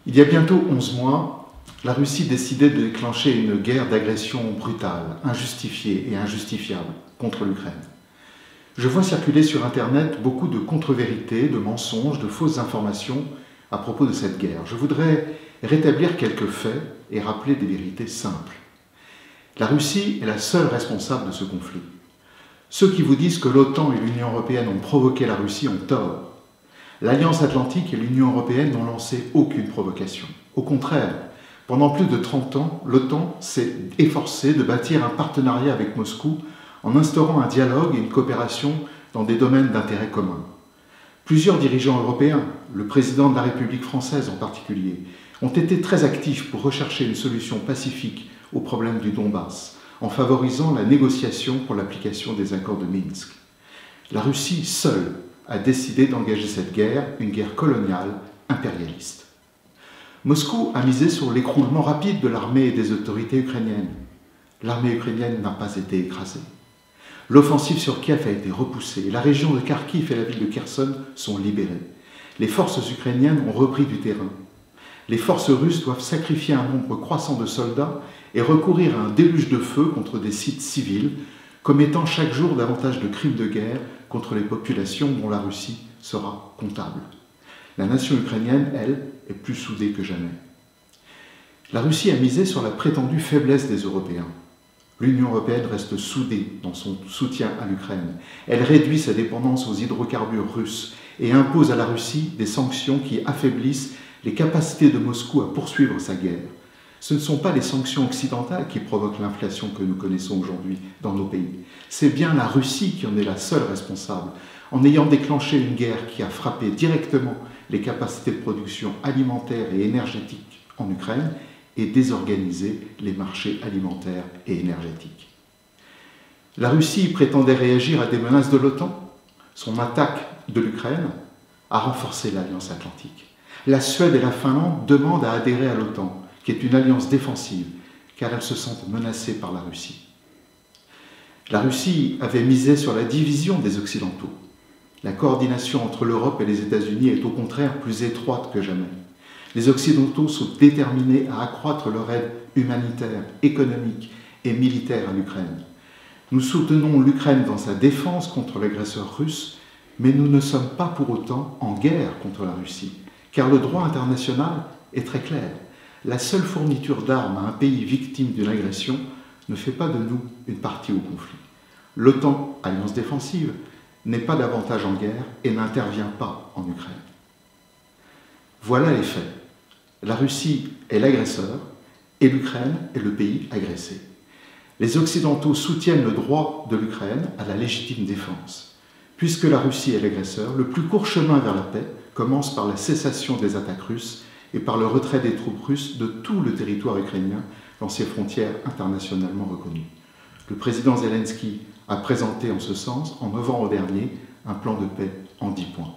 Il y a bientôt 11 mois, la Russie décidait de déclencher une guerre d'agression brutale, injustifiée et injustifiable contre l'Ukraine. Je vois circuler sur Internet beaucoup de contre-vérités, de mensonges, de fausses informations à propos de cette guerre. Je voudrais rétablir quelques faits et rappeler des vérités simples. La Russie est la seule responsable de ce conflit. Ceux qui vous disent que l'OTAN et l'Union européenne ont provoqué la Russie ont tort. L'Alliance Atlantique et l'Union européenne n'ont lancé aucune provocation. Au contraire, pendant plus de 30 ans, l'OTAN s'est efforcée de bâtir un partenariat avec Moscou en instaurant un dialogue et une coopération dans des domaines d'intérêt commun. Plusieurs dirigeants européens, le président de la République française en particulier, ont été très actifs pour rechercher une solution pacifique au problème du Donbass, en favorisant la négociation pour l'application des accords de Minsk. La Russie seule a décidé d'engager cette guerre, une guerre coloniale, impérialiste. Moscou a misé sur l'écroulement rapide de l'armée et des autorités ukrainiennes. L'armée ukrainienne n'a pas été écrasée. L'offensive sur Kiev a été repoussée. La région de Kharkiv et la ville de Kherson sont libérées. Les forces ukrainiennes ont repris du terrain. Les forces russes doivent sacrifier un nombre croissant de soldats et recourir à un déluge de feu contre des sites civils, commettant chaque jour davantage de crimes de guerre contre les populations dont la Russie sera comptable. La nation ukrainienne, elle, est plus soudée que jamais. La Russie a misé sur la prétendue faiblesse des Européens. L'Union européenne reste soudée dans son soutien à l'Ukraine. Elle réduit sa dépendance aux hydrocarbures russes et impose à la Russie des sanctions qui affaiblissent les capacités de Moscou à poursuivre sa guerre. Ce ne sont pas les sanctions occidentales qui provoquent l'inflation que nous connaissons aujourd'hui dans nos pays. C'est bien la Russie qui en est la seule responsable, en ayant déclenché une guerre qui a frappé directement les capacités de production alimentaire et énergétique en Ukraine et désorganisé les marchés alimentaires et énergétiques. La Russie prétendait réagir à des menaces de l'OTAN. Son attaque de l'Ukraine a renforcé l'Alliance Atlantique. La Suède et la Finlande demandent à adhérer à l'OTAN, qui est une alliance défensive, car elles se sentent menacées par la Russie. La Russie avait misé sur la division des Occidentaux. La coordination entre l'Europe et les États-Unis est au contraire plus étroite que jamais. Les Occidentaux sont déterminés à accroître leur aide humanitaire, économique et militaire à l'Ukraine. Nous soutenons l'Ukraine dans sa défense contre l'agresseur russe, mais nous ne sommes pas pour autant en guerre contre la Russie, car le droit international est très clair. La seule fourniture d'armes à un pays victime d'une agression ne fait pas de nous une partie au conflit. L'OTAN, alliance défensive, n'est pas davantage en guerre et n'intervient pas en Ukraine. Voilà les faits. La Russie est l'agresseur et l'Ukraine est le pays agressé. Les Occidentaux soutiennent le droit de l'Ukraine à la légitime défense. Puisque la Russie est l'agresseur, le plus court chemin vers la paix commence par la cessation des attaques russes et par le retrait des troupes russes de tout le territoire ukrainien dans ses frontières internationalement reconnues. Le président Zelensky a présenté en ce sens, en novembre dernier, un plan de paix en 10 points.